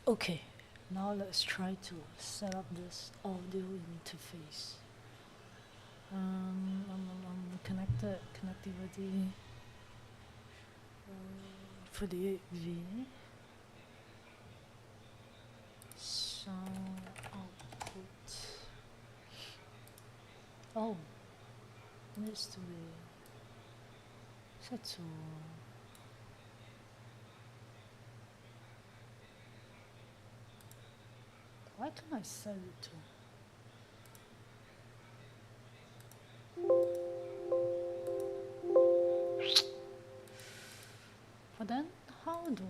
Okay, now let's try to set up this audio interface. Connected connectivity for the V sound output. Oh, needs to be set to. Why can't I set it to? But then, how do I?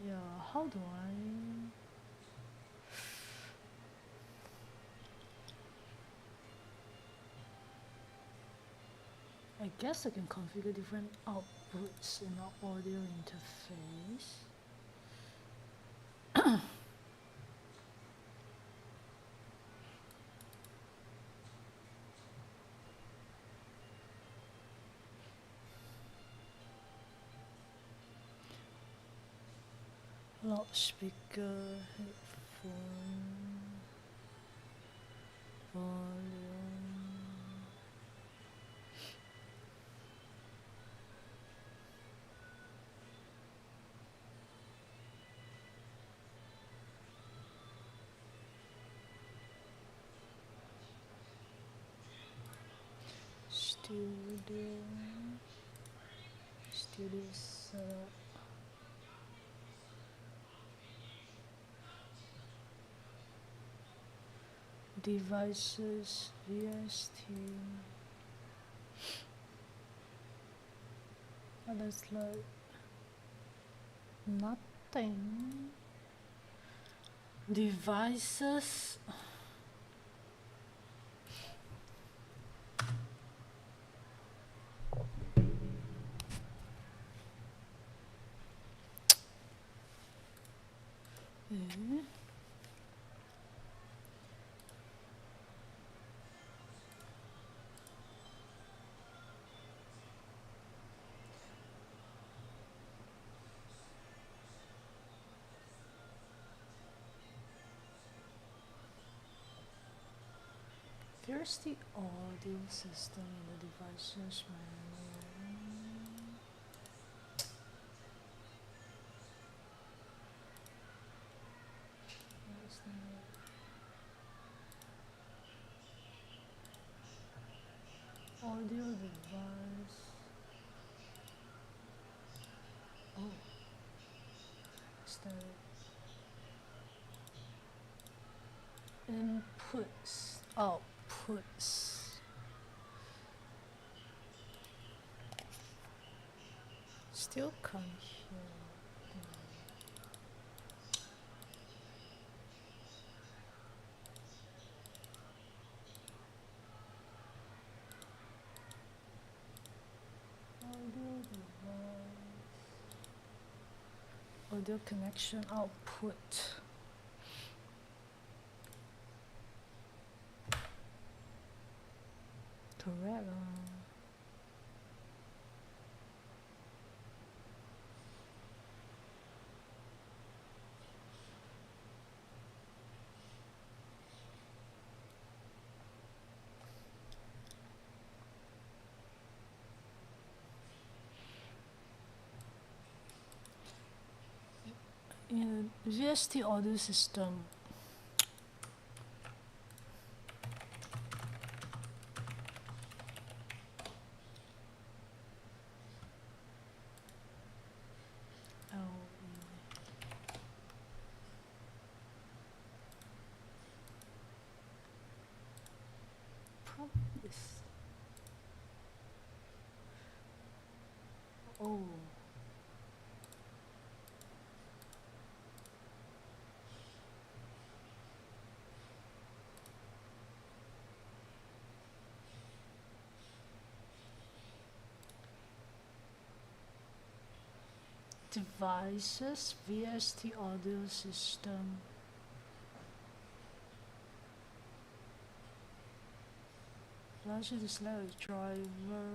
Yeah, how do I? I guess I can configure different outputs in our audio interface. Loudspeaker, headphone, volume. Studio, studio setup. Devices, VST. Oh, that's like nothing. Devices. Eh? Here's the audio system in the devices menu. Where's the audio device? Oh, is that inputs, outputs? Still can't hear. Audio device. Audio connection output. Correct. In VST audio system, probably is. Oh. Devices, VST audio system. Flash display driver.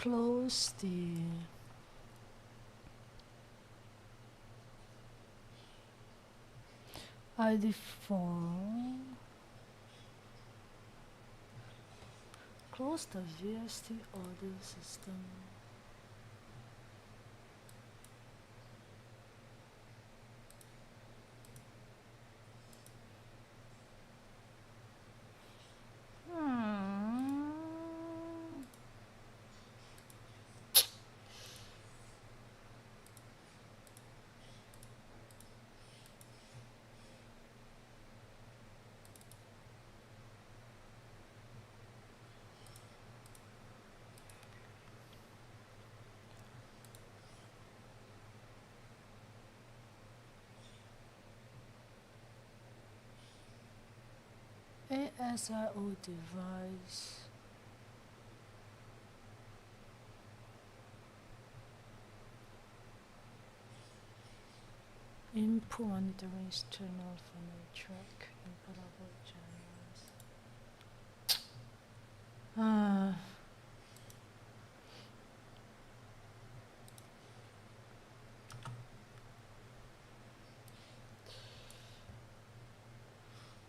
close the ID form, close the VST audio system. ASIO device. Input monitoring external from the track inputable channels.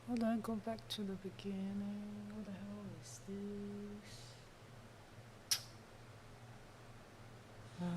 How do I go back to the beginning? What the hell is this? Yeah.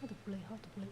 How to play? How to play?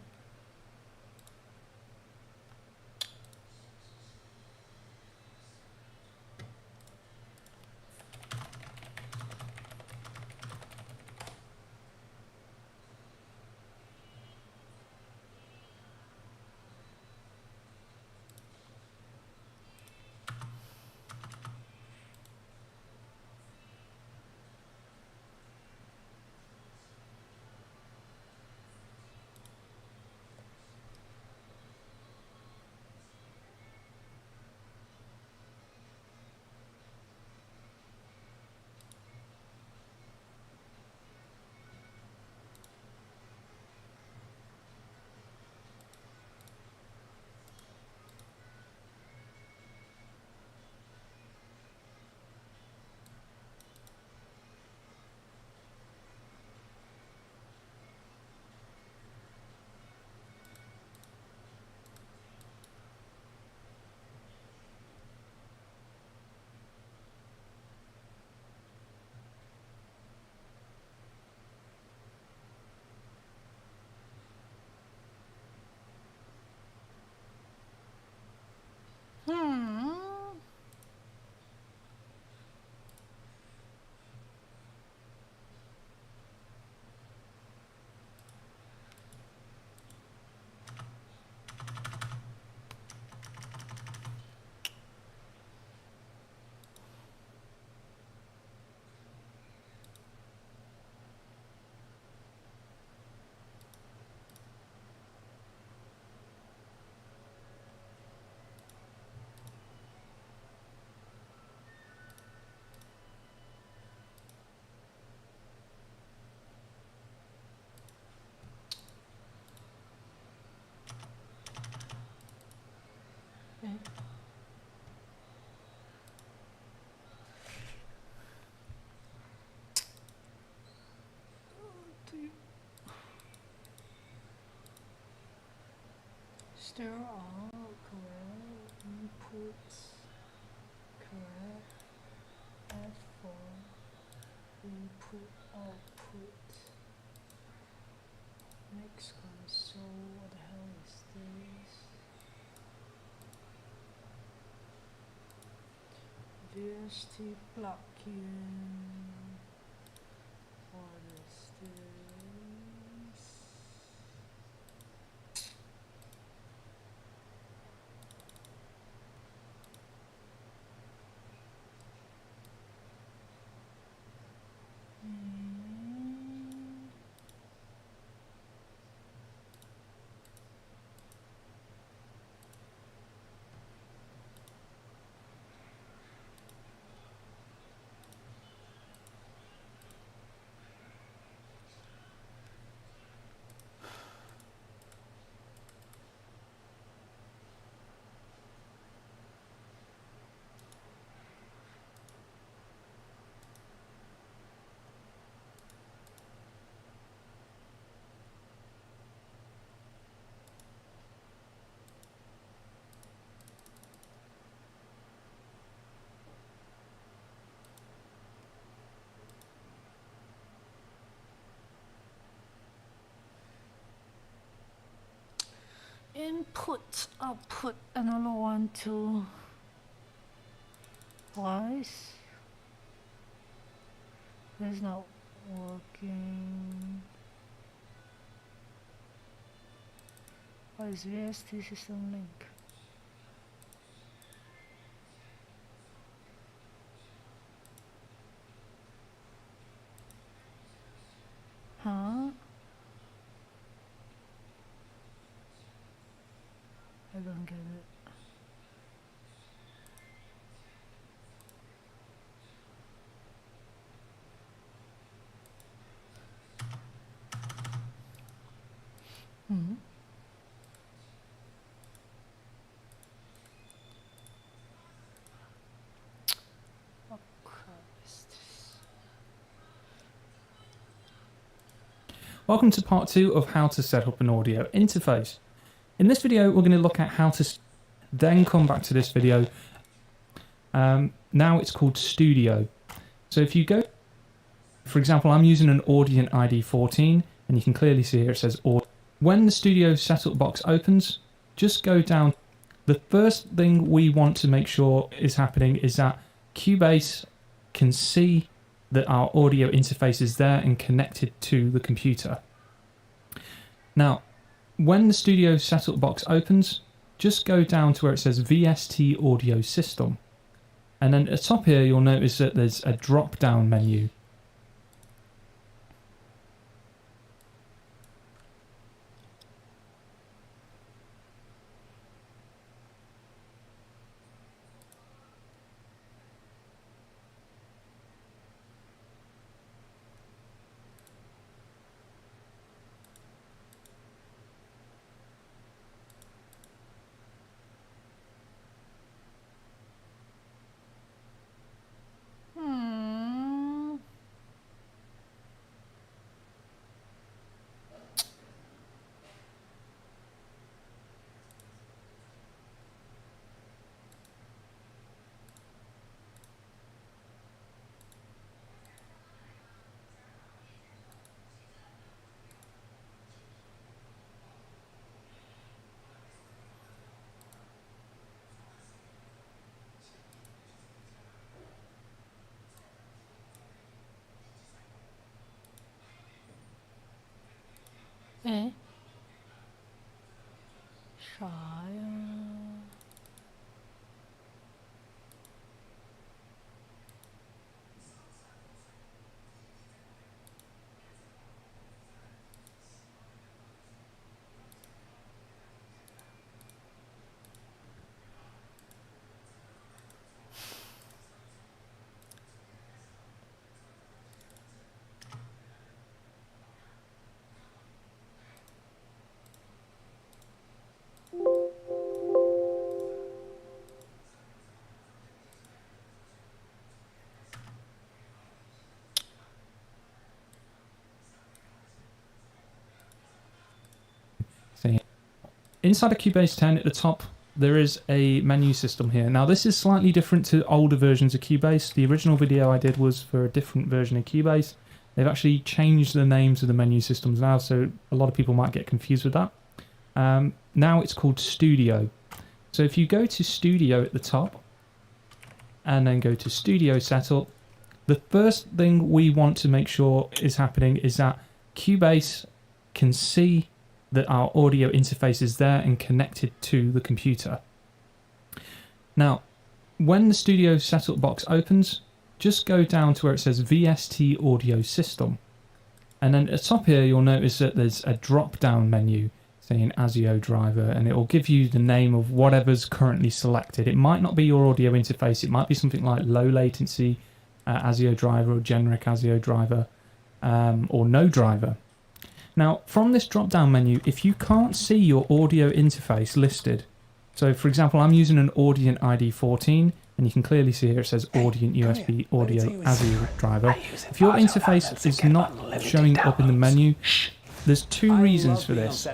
Stir all correct inputs, correct F4 input output. Next console, what the hell is this? VST plugin. What is this? input, output, another one to voice. It's not working. What is VST system link? Huh? I don't get it. Hmm. What crap is this? Welcome to part 2 of how to set up an audio interface. In this video we're going to look at how to then come back to this video. Now it's called Studio. So if you go, for example, I'm using an Audient ID 14 and you can clearly see here it says Audio. When the Studio setup box opens, just go down. The first thing we want to make sure is happening is that Cubase can see that our audio interface is there and connected to the computer. Now, when the Studio setup box opens, just go down to where it says VST Audio System. And then at the top here, you'll notice that there's a drop-down menu. Eh? Sao à? Inside of Cubase 10 at the top, there is a menu system here. Now this is slightly different to older versions of Cubase. The original video I did was for a different version of Cubase. They've actually changed the names of the menu systems now, so a lot of people might get confused with that. Now it's called Studio. So if you go to Studio at the top, and then go to Studio Setup, the first thing we want to make sure is happening is that Cubase can see that our audio interface is there and connected to the computer. Now, when the Studio setup box opens, just go down to where it says VST Audio System. And then at the top here, you'll notice that there's a drop-down menu saying ASIO driver, and it will give you the name of whatever's currently selected. It might not be your audio interface. It might be something like low latency ASIO driver or generic ASIO driver or no driver. Now, from this drop-down menu, if you can't see your audio interface listed, so for example, I'm using an Audient ID 14, and you can clearly see here it says Audient USB Audio ASIO driver. If your interface is not showing up in the menu, There's two reasons for this.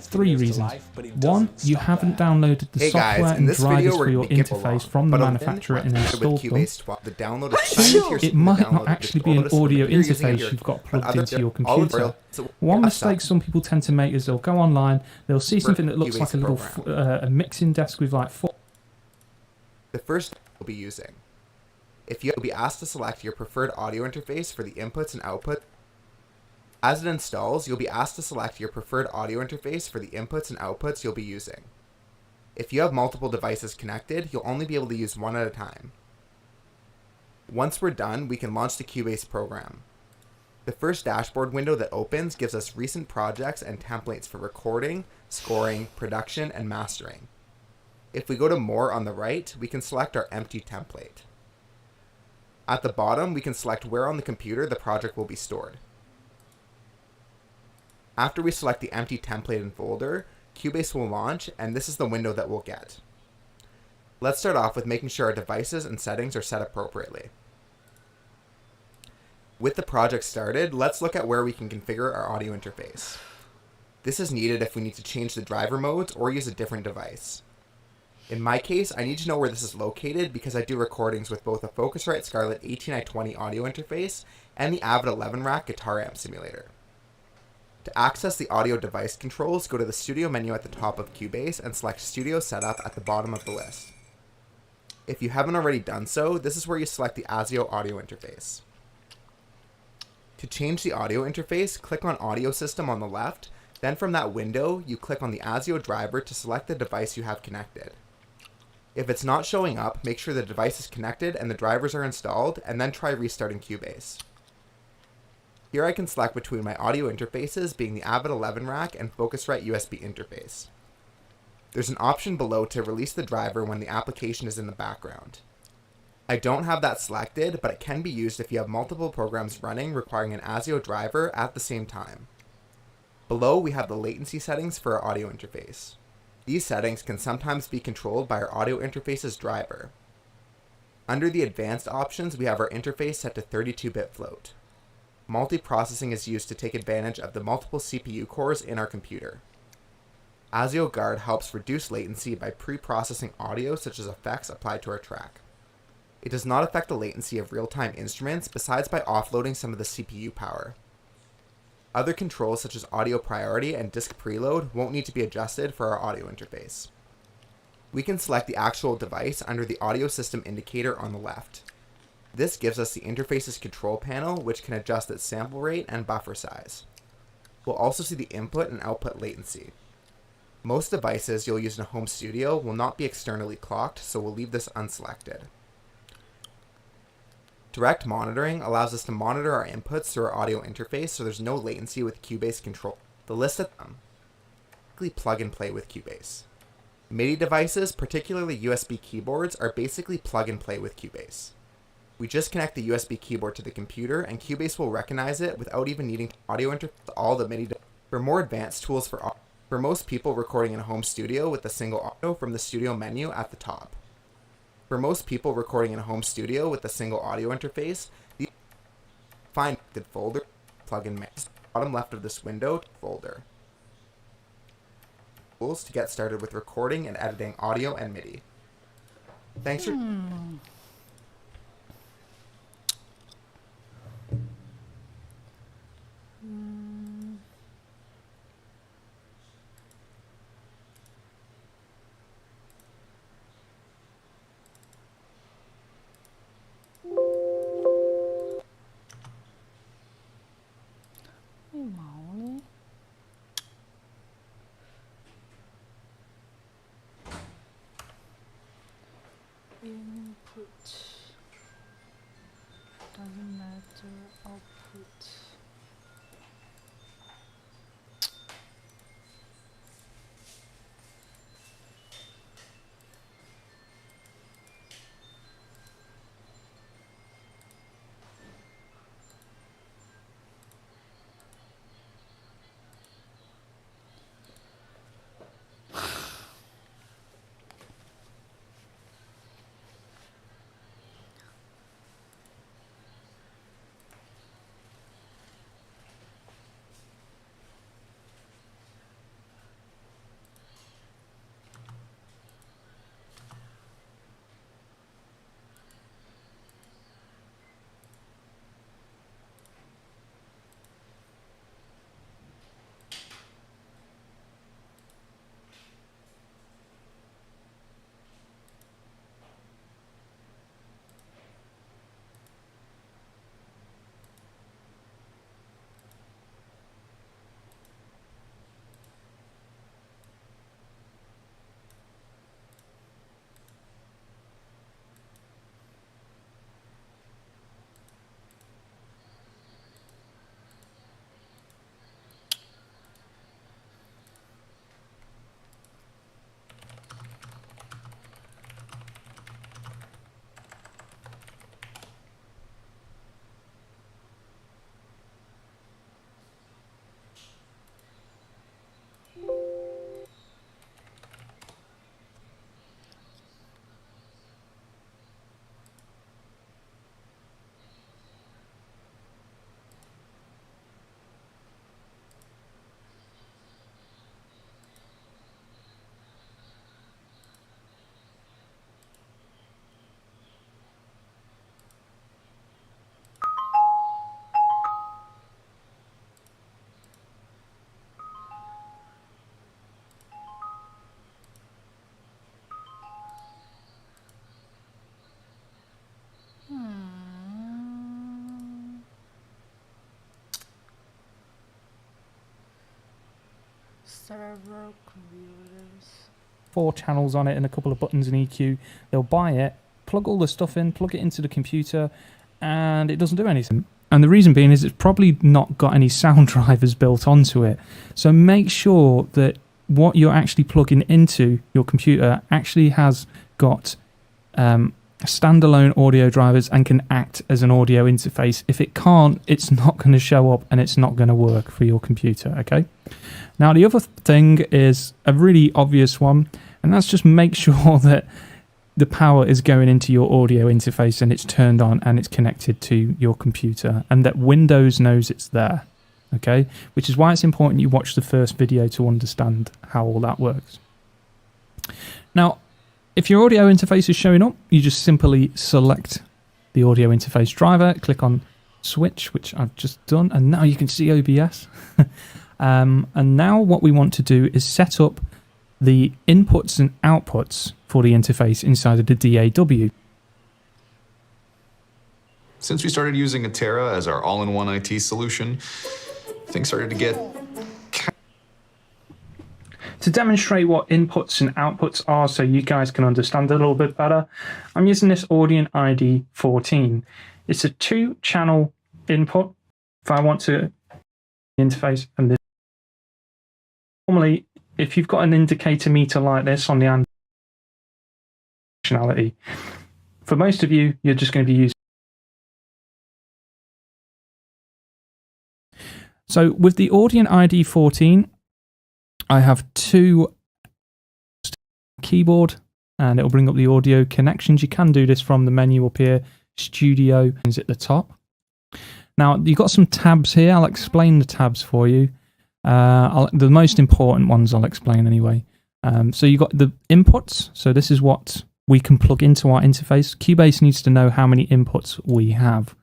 Three reasons. One, you haven't downloaded the software and drivers for your interface from the manufacturer and installed them. Two, it might not actually be an audio interface you've got plugged into your computer. One mistake some people tend to make is they'll go online, they'll see something that looks like a little a mixing desk with like four. The first you'll be using. If you'll be asked to select your preferred audio interface for the inputs and outputs. As it installs, you'll be asked to select your preferred audio interface for the inputs and outputs you'll be using. If you have multiple devices connected, you'll only be able to use one at a time. Once we're done, we can launch the Cubase program. The first dashboard window that opens gives us recent projects and templates for recording, scoring, production, and mastering. If we go to More on the right, we can select our empty template. At the bottom, we can select where on the computer the project will be stored. After we select the empty template and folder, Cubase will launch, and this is the window that we'll get. Let's start off with making sure our devices and settings are set appropriately. With the project started, let's look at where we can configure our audio interface. This is needed if we need to change the driver modes or use a different device. In my case, I need to know where this is located because I do recordings with both a Focusrite Scarlett 18i20 audio interface and the Avid 11 rack guitar amp simulator. To access the audio device controls, go to the Studio menu at the top of Cubase and select Studio Setup at the bottom of the list. If you haven't already done so, this is where you select the ASIO audio interface. To change the audio interface, click on Audio System on the left, then from that window, you click on the ASIO driver to select the device you have connected. If it's not showing up, make sure the device is connected and the drivers are installed, and then try restarting Cubase. Here I can select between my audio interfaces being the Avid 11 rack and Focusrite USB interface. There's an option below to release the driver when the application is in the background. I don't have that selected, but it can be used if you have multiple programs running requiring an ASIO driver at the same time. Below we have the latency settings for our audio interface. These settings can sometimes be controlled by our audio interface's driver. Under the advanced options, we have our interface set to 32-bit float. Multiprocessing is used to take advantage of the multiple CPU cores in our computer. ASIO Guard helps reduce latency by pre-processing audio such as effects applied to our track. It does not affect the latency of real-time instruments besides by offloading some of the CPU power. Other controls such as audio priority and disk preload won't need to be adjusted for our audio interface. We can select the actual device under the audio system indicator on the left. This gives us the interface's control panel, which can adjust its sample rate and buffer size. We'll also see the input and output latency. Most devices you'll use in a home studio will not be externally clocked, so we'll leave this unselected. Direct monitoring allows us to monitor our inputs through our audio interface so there's no latency with Cubase control. The list of them plug and play with Cubase. MIDI devices, particularly USB keyboards, are basically plug and play with Cubase. We just connect the USB keyboard to the computer and Cubase will recognize it without even needing to audio interface all the MIDI. For more advanced tools for most people recording in a home studio with a single audio from the Studio menu at the top. For most people recording in a home studio with a single audio interface, find the folder, plug and mix, bottom left of this window, folder. Tools to get started with recording and editing audio and MIDI. Thanks for... Input doesn't matter, output. Server computers. 4 channels on it and a couple of buttons and EQ. They'll buy it, plug all the stuff in, plug it into the computer, and it doesn't do anything. And the reason being is it's probably not got any sound drivers built onto it. So make sure that what you're actually plugging into your computer actually has got standalone audio drivers and can act as an audio interface. If it can't, it's not going to show up and it's not going to work for your computer, okay? Now, the other thing is a really obvious one, and that's just make sure that the power is going into your audio interface and it's turned on and it's connected to your computer, and that Windows knows it's there, okay? Which is why it's important you watch the first video to understand how all that works. Now, if your audio interface is showing up, you just simply select the audio interface driver, click on switch, which I've just done, and now you can see OBS. And now what we want to do is set up the inputs and outputs for the interface inside of the DAW. Since we started using Atera as our all-in-one IT solution, things started to get... To demonstrate what inputs and outputs are so you guys can understand a little bit better, I'm using this Audient ID 14. It's a 2-channel input if I want to interface, and this. Normally, if you've got an indicator meter like this on the Android functionality, for most of you, you're just going to be using. So with the Audient ID 14, I have 2 keyboard, and it'll bring up the audio connections. You can do this from the menu up here. Studio is at the top. Now, you've got some tabs here. I'll explain the tabs for you. The most important ones I'll explain anyway. So you've got the inputs. So this is what we can plug into our interface. Cubase needs to know how many inputs we have.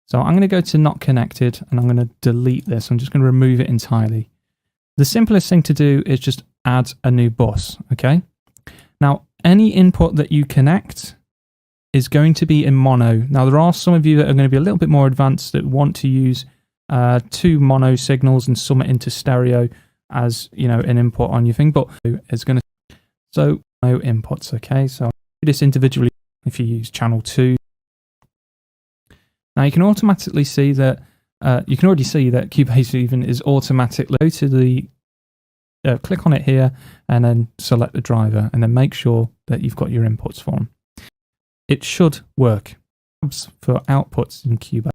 So I'm going to go to not connected, and I'm going to delete this. I'm just going to remove it entirely. The simplest thing to do is just add a new bus, okay? Now, any input that you connect is going to be in mono. Now, there are some of you that are going to be a little bit more advanced that want to use 2 mono signals and sum it into stereo as, you know, an input on your thing, but it's going to... So, no inputs, okay? So, I'll do this individually if you use channel 2. Now, you can automatically see that you can already see that Cubase even is automatically go to the click on it here and then select the driver and then make sure that you've got your inputs for them. It should work. Tabs for outputs in Cubase,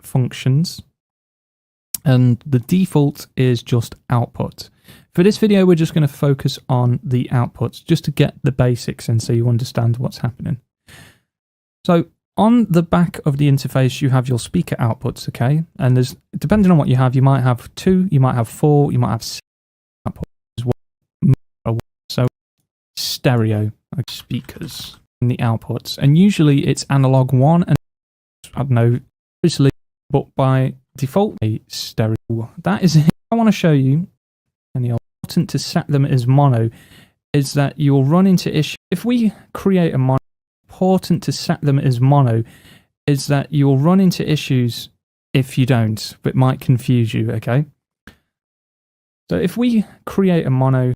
functions, and the default is just output. For this video, we're just going to focus on the outputs just to get the basics and so you understand what's happening. So on the back of the interface, you have your speaker outputs, okay? And there's, depending on what you might have 2, you might have 4, you might have 6 outputs as well. So stereo speakers in the outputs. And usually it's analog 1 and I don't know, obviously, but by default, a stereo. That is it. I want to show you, and the important to set them as mono is that you'll run into issues. If we create a mono, important to set them as mono is that you'll run into issues if you don't, but it might confuse you, okay? So if we create a mono,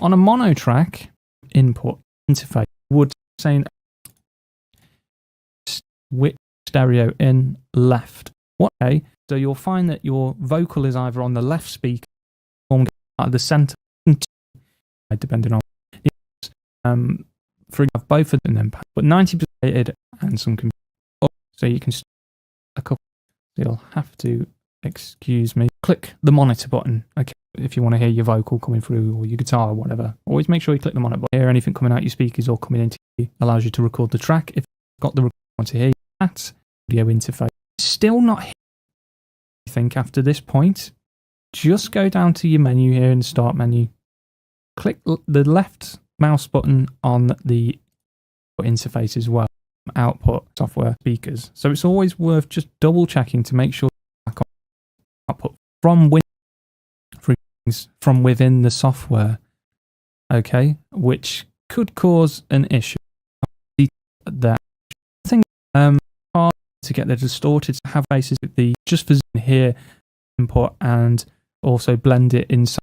on a mono track input interface would say which stereo in left. What way? So you'll find that your vocal is either on the left speaker or at the center, depending on for have both of them, but 90% and some computer. So you can a couple. So you'll have to excuse me. Click the monitor button, okay, if you want to hear your vocal coming through or your guitar or whatever. Always make sure you click the monitor button. Hear anything coming out your speakers or coming into you. Allows you to record the track. If you've got the record to hear that audio interface, still not hear anything after this point. Just go down to your menu here in the start menu. Click the left mouse button on the interface as well. Output software speakers. So it's always worth just double checking to make sure output from within the software. Okay, which could cause an issue. That thing to get the distorted have bases the just for here input and also blend it inside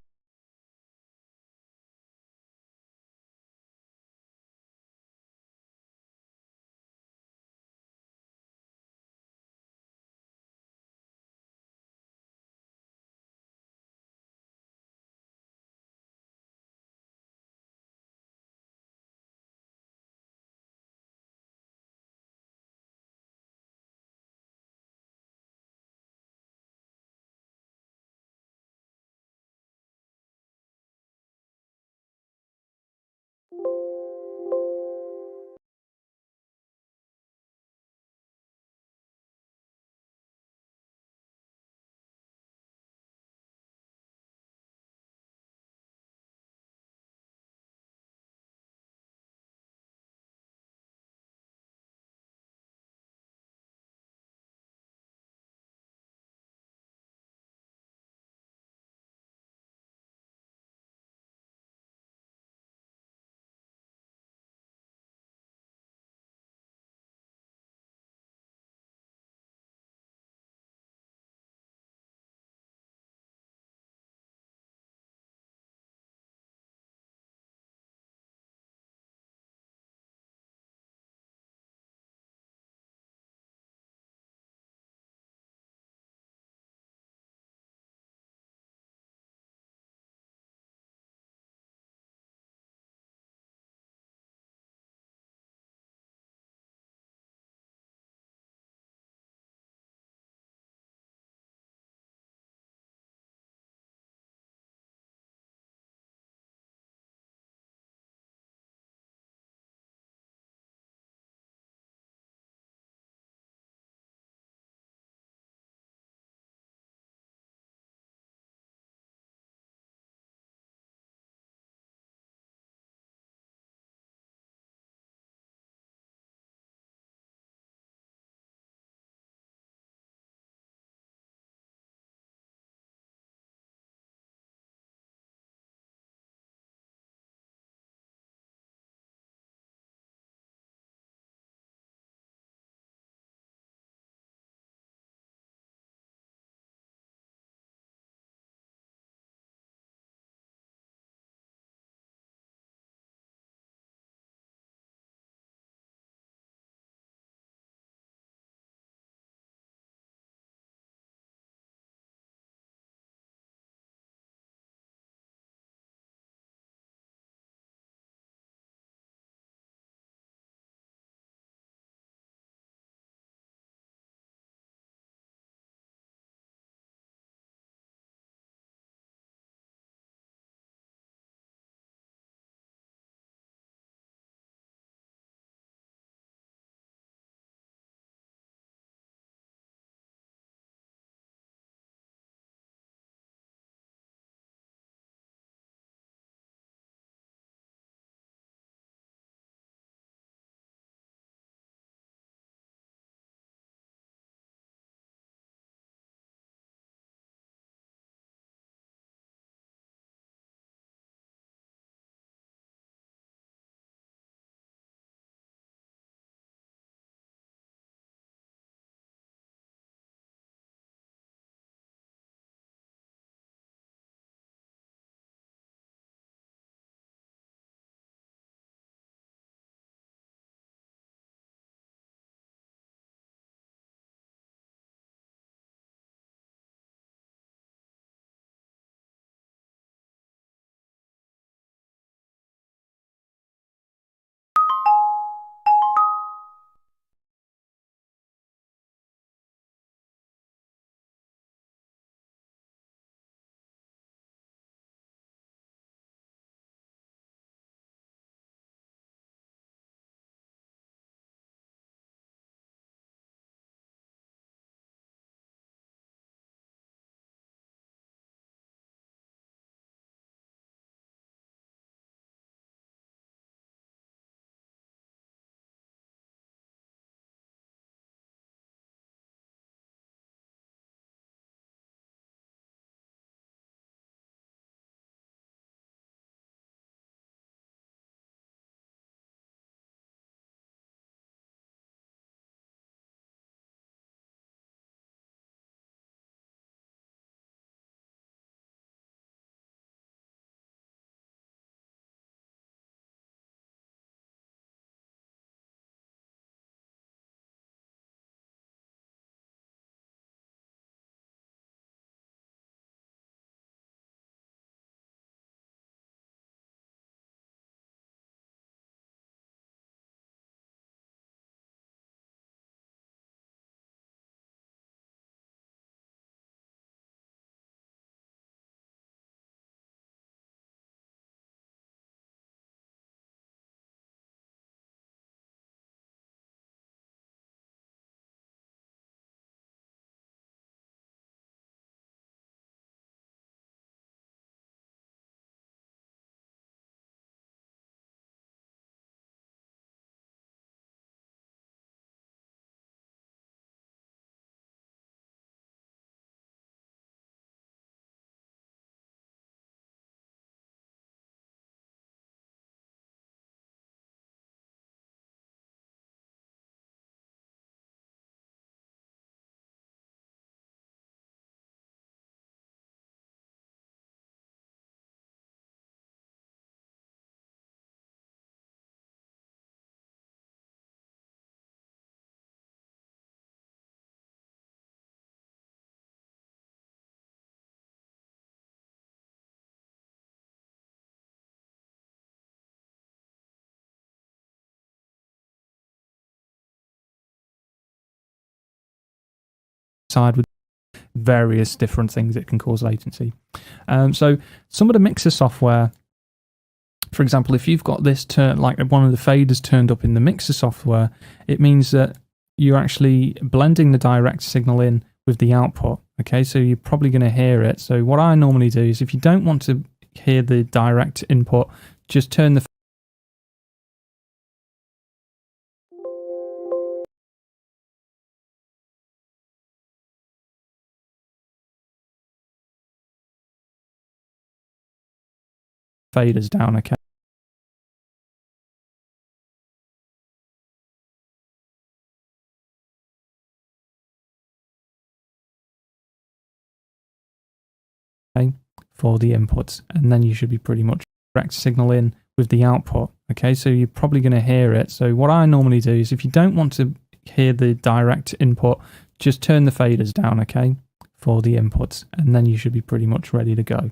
side with various different things that can cause latency. So some of the mixer software, for example, if you've got this like one of the faders turned up in the mixer software, it means that you're actually blending the direct signal in with the output. Okay, so you're probably going to hear it. So what I normally do is, if you don't want to hear the direct input, just turn the faders down. Okay. For the inputs, and then you should be pretty much direct signal in with the output. Okay, so you're probably going to hear it. So what I normally do is, if you don't want to hear the direct input, just turn the faders down, okay, for the inputs, and then you should be pretty much ready to go.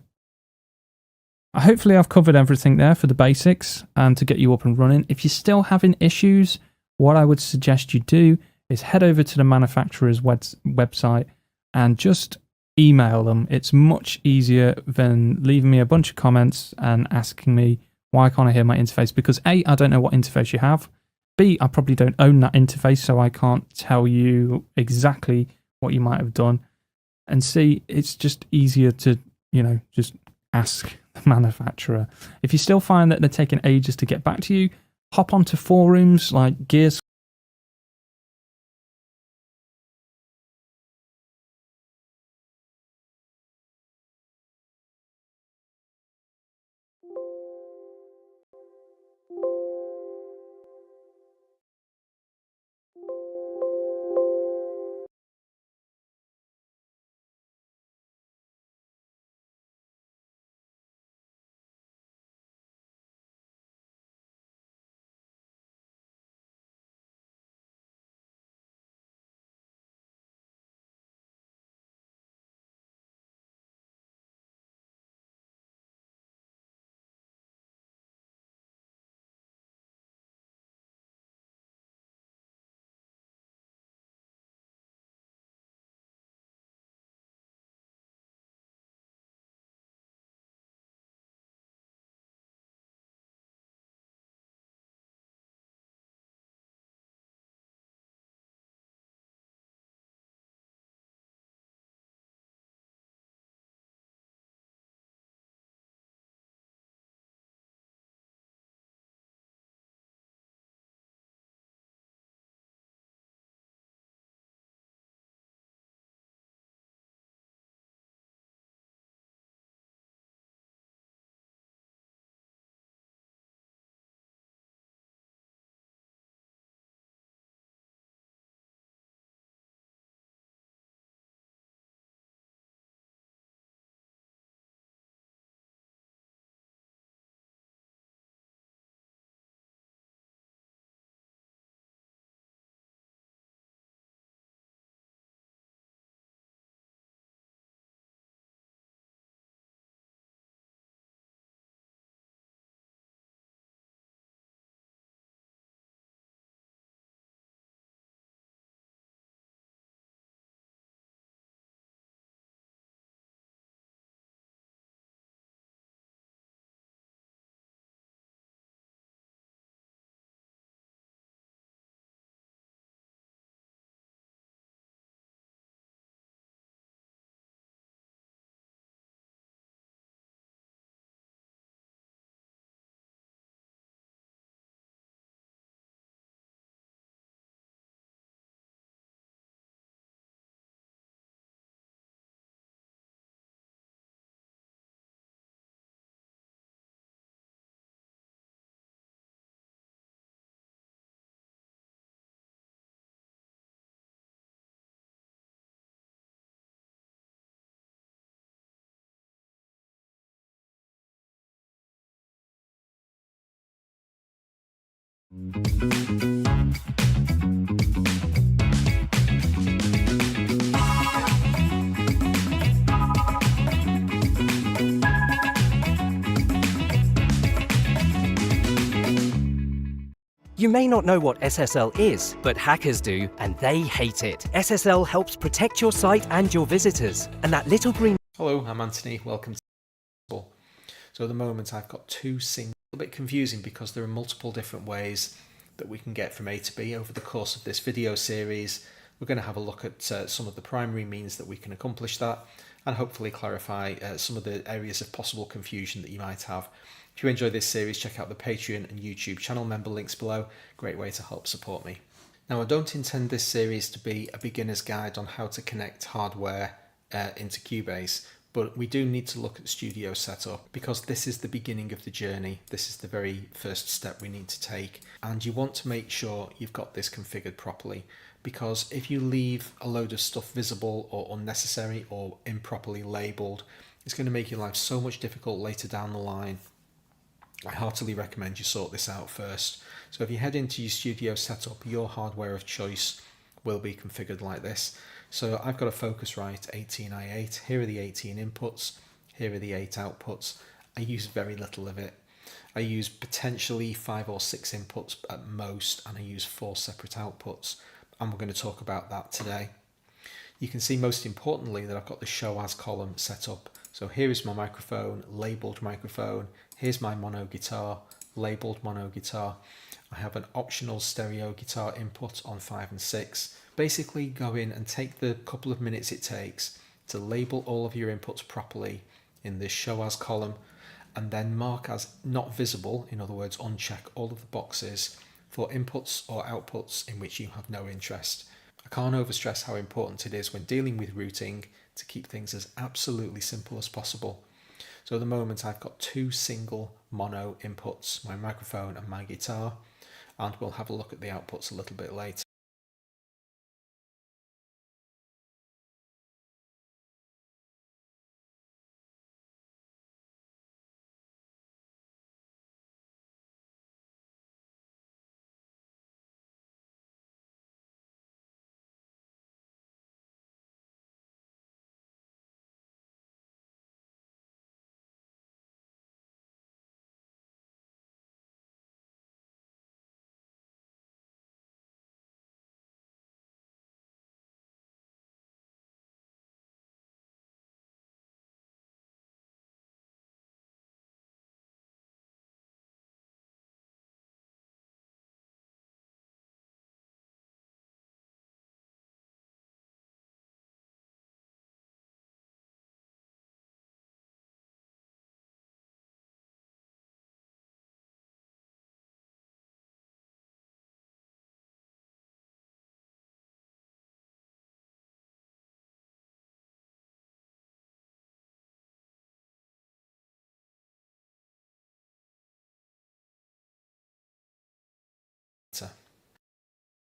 Hopefully I've covered everything there for the basics and to get you up and running. If you're still having issues, what I would suggest you do is head over to the manufacturer's website and just email them. It's much easier than leaving me a bunch of comments and asking me why can't I hear my interface, because A, I don't know what interface you have, B, I probably don't own that interface, so I can't tell you exactly what you might have done, and C, it's just easier to, just ask the manufacturer. If you still find that they're taking ages to get back to you, hop onto forums like Gears. You may not know what SSL is, but hackers do, and they hate it. SSL helps protect your site and your visitors, and that little green... Hello, I'm Anthony, welcome to Possible. So at the moment I've got two singles, a bit confusing because there are multiple different ways that we can get from A to B. Over the course of this video series, we're going to have a look at some of the primary means that we can accomplish that, and hopefully clarify some of the areas of possible confusion that you might have. If you enjoy this series, check out the Patreon and YouTube channel member links below. Great way to help support me. Now, I don't intend this series to be a beginner's guide on how to connect hardware into Cubase, but we do need to look at studio setup because this is the beginning of the journey. This is the very first step we need to take, and you want to make sure you've got this configured properly, because if you leave a load of stuff visible or unnecessary or improperly labeled, it's going to make your life so much difficult later down the line. I heartily recommend you sort this out first. So if you head into your studio setup, your hardware of choice will be configured like this. So I've got a Focusrite 18i8. Here are the 18 inputs. Here are the 8 outputs. I use very little of it. I use potentially 5 or 6 inputs at most, and I use 4 separate outputs. And we're going to talk about that today. You can see most importantly that I've got the show as column set up. So here is my microphone, labeled microphone. Here's my mono guitar, labeled mono guitar. I have an optional stereo guitar input on 5 and 6. Basically go in and take the couple of minutes it takes to label all of your inputs properly in this show as column, and then mark as not visible, in other words uncheck all of the boxes for inputs or outputs in which you have no interest. I can't overstress how important it is when dealing with routing to keep things as absolutely simple as possible. So at the moment I've got 2 single mono inputs, my microphone and my guitar, and we'll have a look at the outputs a little bit later.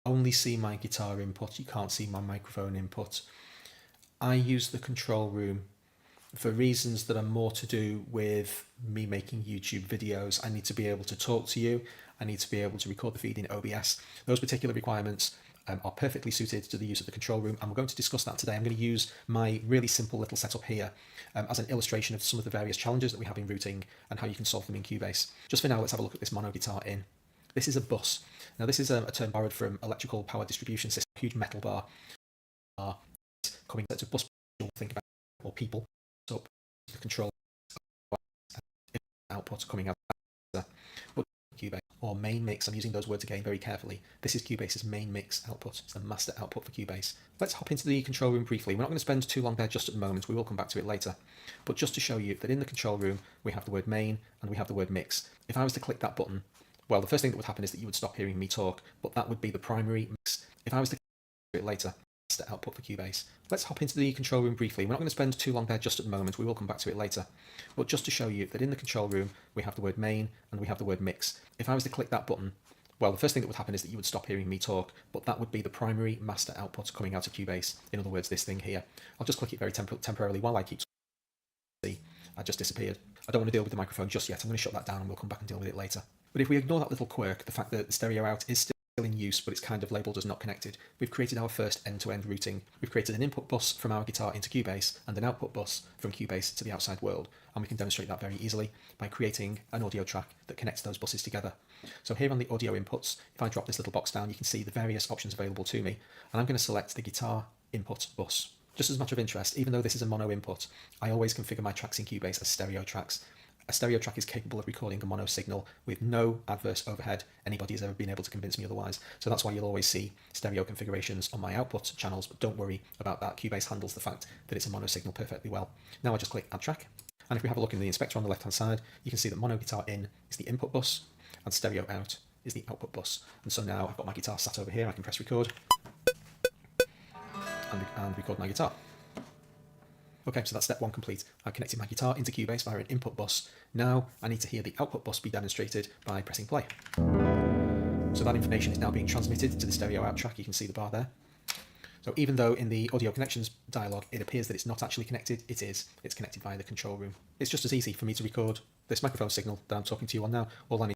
Only see my guitar input, you can't see my microphone input. I use the control room for reasons that are more to do with me making YouTube videos. I need to be able to talk to you. I need to be able to record the feed in OBS. Those particular requirements are perfectly suited to the use of the control room, and we're going to discuss that today. I'm going to use my really simple little setup here as an illustration of some of the various challenges that we have in routing and how you can solve them in Cubase. Just for now, let's have a look at this mono guitar in. This is a bus. Now this is a term borrowed from electrical power distribution system, huge metal bar coming to bus, think about, or people, up the control output coming out but Cubase, or main mix. I'm using those words again very carefully. This is Cubase's main mix output. It's the master output for Cubase. Let's hop into the control room briefly. We're not going to spend too long there just at the moment. We will come back to it later. But just to show you that in the control room, we have the word main and we have the word mix. If I was to click that button, well, the first thing that would happen is that you would stop hearing me talk, but that would be the primary mix. If I was to click it later, that's the output for Cubase. Let's hop into the control room briefly. We're not going to spend too long there just at the moment. We will come back to it later. But just to show you that in the control room, we have the word main and we have the word mix. If I was to click that button, well, the first thing that would happen is that you would stop hearing me talk, but that would be the primary master output coming out of Cubase. In other words, this thing here. I'll just click it very temporarily while I keep talking. See, I just disappeared. I don't want to deal with the microphone just yet. I'm going to shut that down and we'll come back and deal with it later. But if we ignore that little quirk, the fact that the stereo out is still in use, but it's kind of labelled as not connected. We've created our first end-to-end routing. We've created an input bus from our guitar into Cubase and an output bus from Cubase to the outside world. And we can demonstrate that very easily by creating an audio track that connects those buses together. So here on the audio inputs, if I drop this little box down, you can see the various options available to me. And I'm going to select the guitar input bus. Just as much of interest, even though this is a mono input, I always configure my tracks in Cubase as stereo tracks. A stereo track is capable of recording a mono signal with no adverse overhead. Anybody has ever been able to convince me otherwise. So that's why you'll always see stereo configurations on my output channels, but don't worry about that. Cubase handles the fact that it's a mono signal perfectly well. Now I just click Add Track. And if we have a look in the inspector on the left-hand side, you can see that mono guitar in is the input bus and stereo out is the output bus. And so now I've got my guitar sat over here. I can press record and record my guitar. Okay, so that's step one complete. I've connected my guitar into Cubase via an input bus. Now I need to hear the output bus be demonstrated by pressing play. So that information is now being transmitted to the stereo out track. You can see the bar there. So even though in the audio connections dialog it appears that it's not actually connected, it is. It's connected via the control room. It's just as easy for me to record this microphone signal that I'm talking to you on now. All I need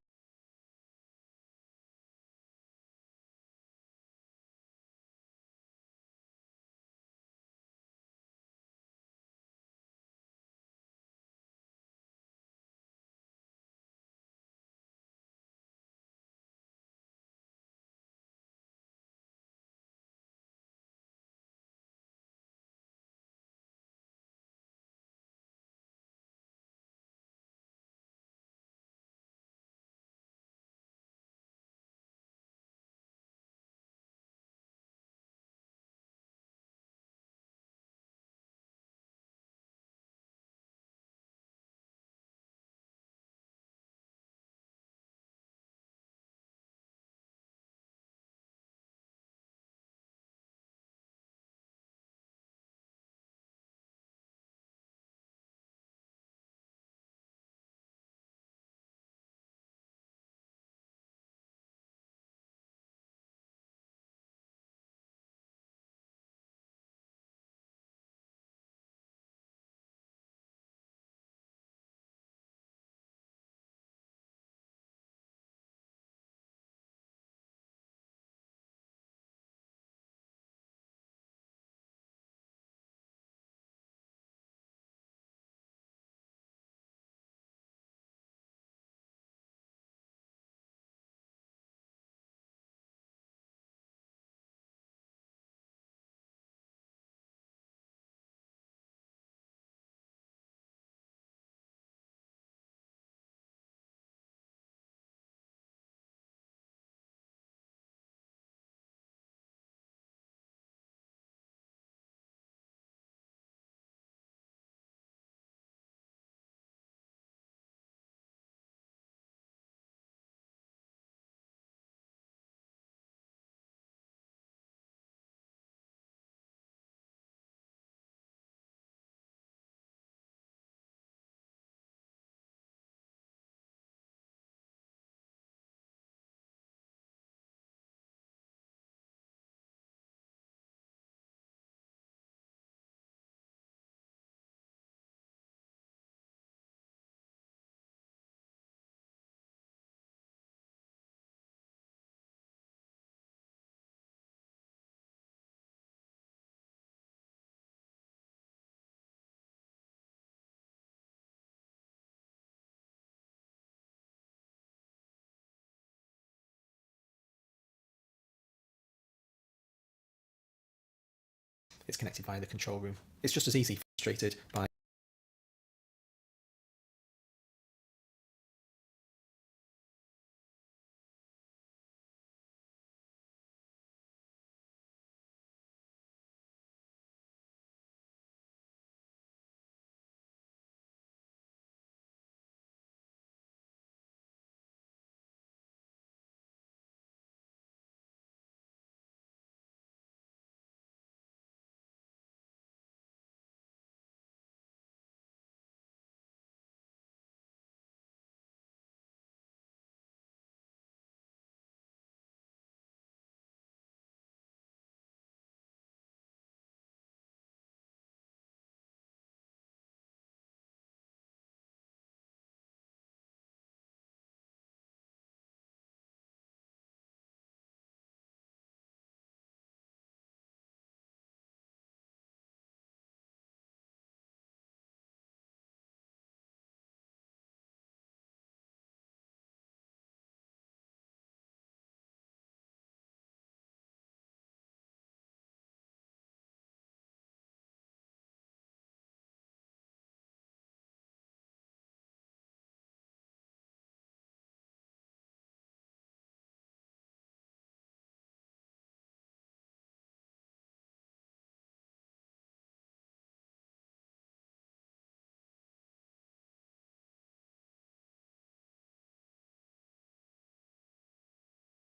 it's connected via the control room. It's just as easy demonstrated by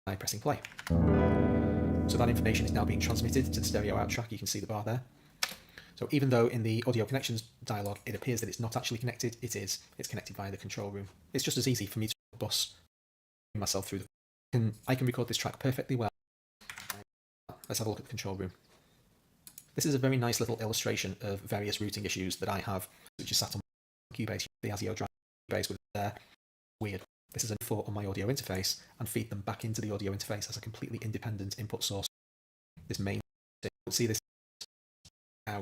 by pressing play. So that information is now being transmitted to the stereo out track. You can see the bar there. So even though in the audio connections dialog it appears that it's not actually connected, it is. It's connected via the control room. It's just as easy for me to bus myself through I can record this track perfectly well. Let's have a look at the control room. This is a very nice little illustration of various routing issues that I have, which is sat on Cubase, the ASIO drive Cubase with there. Weird. This is an info on my audio interface and feed them back into the audio interface as a completely independent input source. This main, see this now,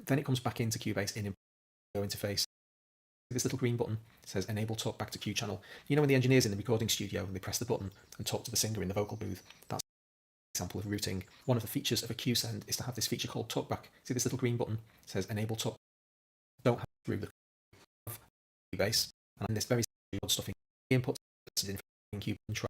then it comes back into Cubase in audio interface. This little green button says enable talk back to Q channel. You know when the engineers in the recording studio, they press the button and talk to the singer in the vocal booth? That's an example of routing. One of the features of a Q send is to have this feature called talkback. See this little green button says enable talk. Don't have through the Cubase, and in this very stuff in input in Cubase control.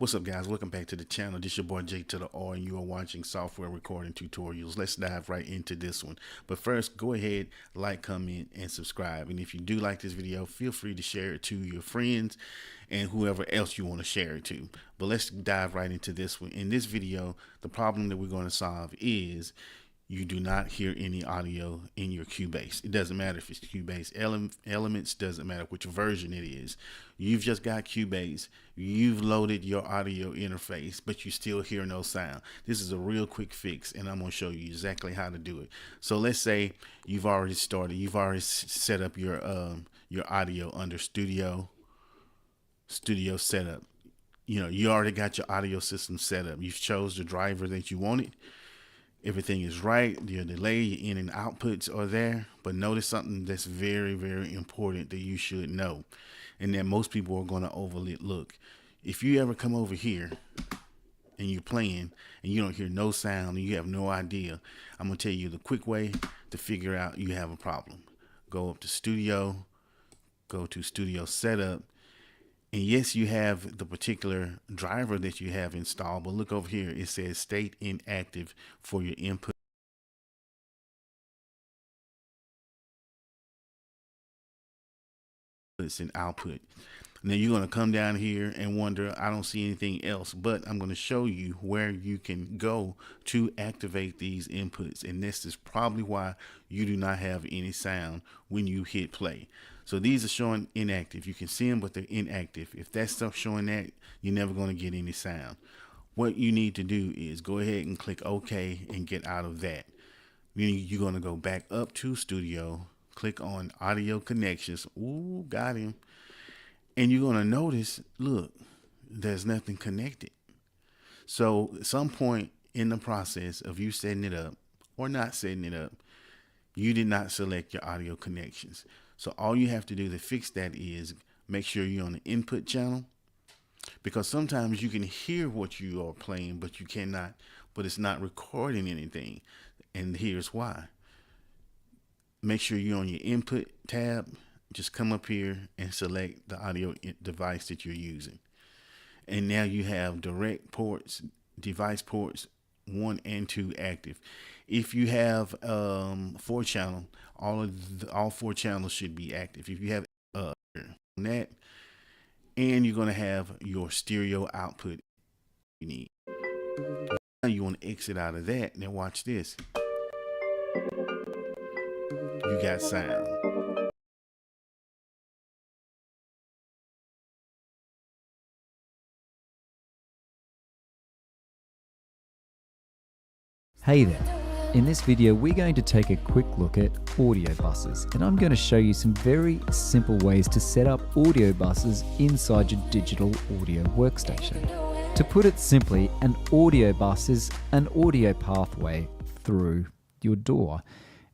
What's up, guys? Welcome back to the channel. This is your boy Jake to the R, and you are watching software recording tutorials. Let's dive right into this one. But first, go ahead, like, comment, and subscribe. And if you do like this video, feel free to share it to your friends and whoever else you want to share it to. But let's dive right into this one. In this video, the problem that we're going to solve is you do not hear any audio in your Cubase. It doesn't matter if it's Cubase Elements, doesn't matter which version it is. You've just got Cubase, you've loaded your audio interface, but you still hear no sound. This is a real quick fix, and I'm gonna show you exactly how to do it. So let's say you've already started, you've already set up your audio under Studio Setup. You know, you already got your audio system set up. You've chose the driver that you wanted. Everything is right. Your delay, your in and outputs are there. But notice something that's very, very important that you should know, and that most people are going to overlook. If you ever come over here and you're playing and you don't hear no sound and you have no idea, I'm going to tell you the quick way to figure out you have a problem. Go up to Studio, go to Studio Setup. And yes, you have the particular driver that you have installed, but look over here. It says state inactive for your input and output. Now you're going to come down here and wonder, I don't see anything else, but I'm going to show you where you can go to activate these inputs. And this is probably why you do not have any sound when you hit play. So these are showing inactive. You can see them, but they're inactive. If that stuff showing that, you're never going to get any sound. What you need to do is go ahead and click OK and get out of that. You're going to go back up to Studio, click on Audio Connections. Ooh, got him. And you're going to notice, look, there's nothing connected. So at some point in the process of you setting it up or not setting it up, you did not select your audio connections. So all you have to do to fix that is make sure you're on the input channel, because sometimes you can hear what you are playing, but you cannot, but it's not recording anything. And here's why. Make sure you're on your input tab. Just come up here and select the audio device that you're using. And now you have direct ports, device ports 1 and 2 active. If you have 4 channel, all 4 channels should be active. If you have that, and you're going to have your stereo output you need. Now you want to exit out of that. Now watch this. You got sound. Hey there. In this video, we're going to take a quick look at audio buses, and I'm going to show you some very simple ways to set up audio buses inside your digital audio workstation. To put it simply, an audio bus is an audio pathway through your DAW,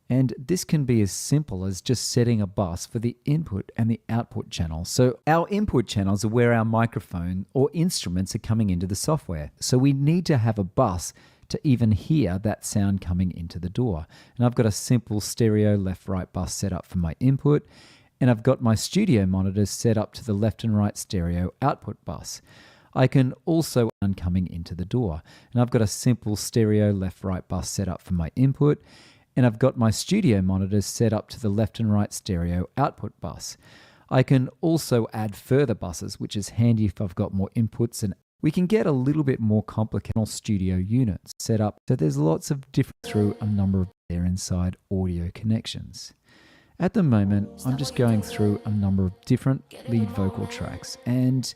and this can be as simple as just setting a bus for the input and the output channel. So our input channels are where our microphone or instruments are coming into the software. So we need to have a bus to even hear that sound coming into the DAW. And I've got a simple stereo left-right bus set up for my input, and I've got my studio monitors set up to the left and right stereo output bus. I can also coming into the DAW, and I've got a simple stereo left-right bus set up for my input, and I've got my studio monitors set up to the left and right stereo output bus. I can also add further buses, which is handy if I've got more inputs, and we can get a little bit more complicated studio units set up. So there's lots of different through a number of their inside audio connections. At the moment, I'm just going through a number of different lead vocal tracks, and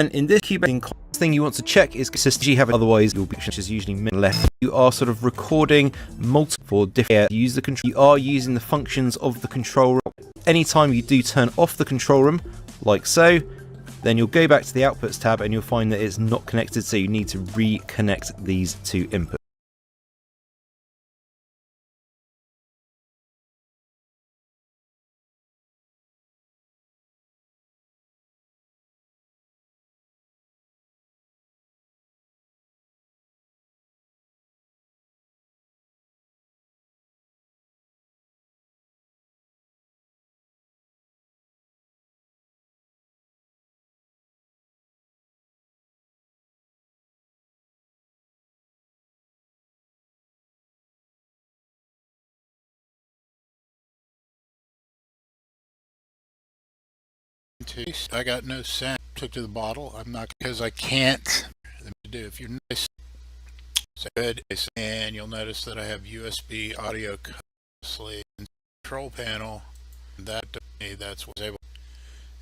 And in this Cubase thing you want to check is consistency, have otherwise you'll be which is usually left. You are sort of recording multiple different use the control. You are using the functions of the control room. Anytime you do turn off the control room, like so, then you'll go back to the outputs tab and you'll find that it's not connected, so you need to reconnect these two inputs. I got no sound. Took to the bottle. I'm not, because I can't do. If you're nice, so good, and you'll notice that I have USB audio control panel. That to me, that's what's able,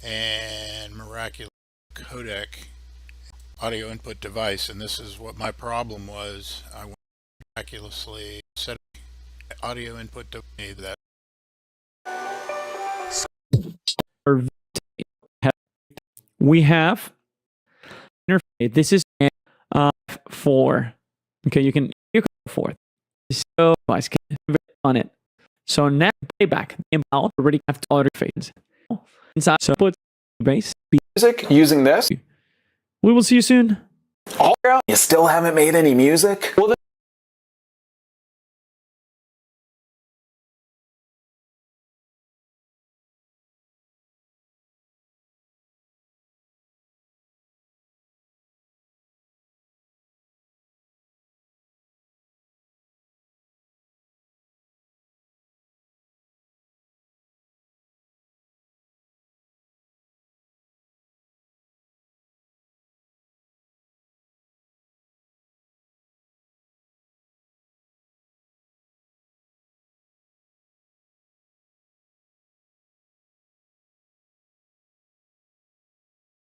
and miraculous codec audio input device. And this is what my problem was. I miraculously set audio input to me that. We have interface. This is 4. Okay, you can 4. So guys can on it. So now playback out already have other faces inside. So put base music using this. We will see you soon. You still haven't made any music? Well,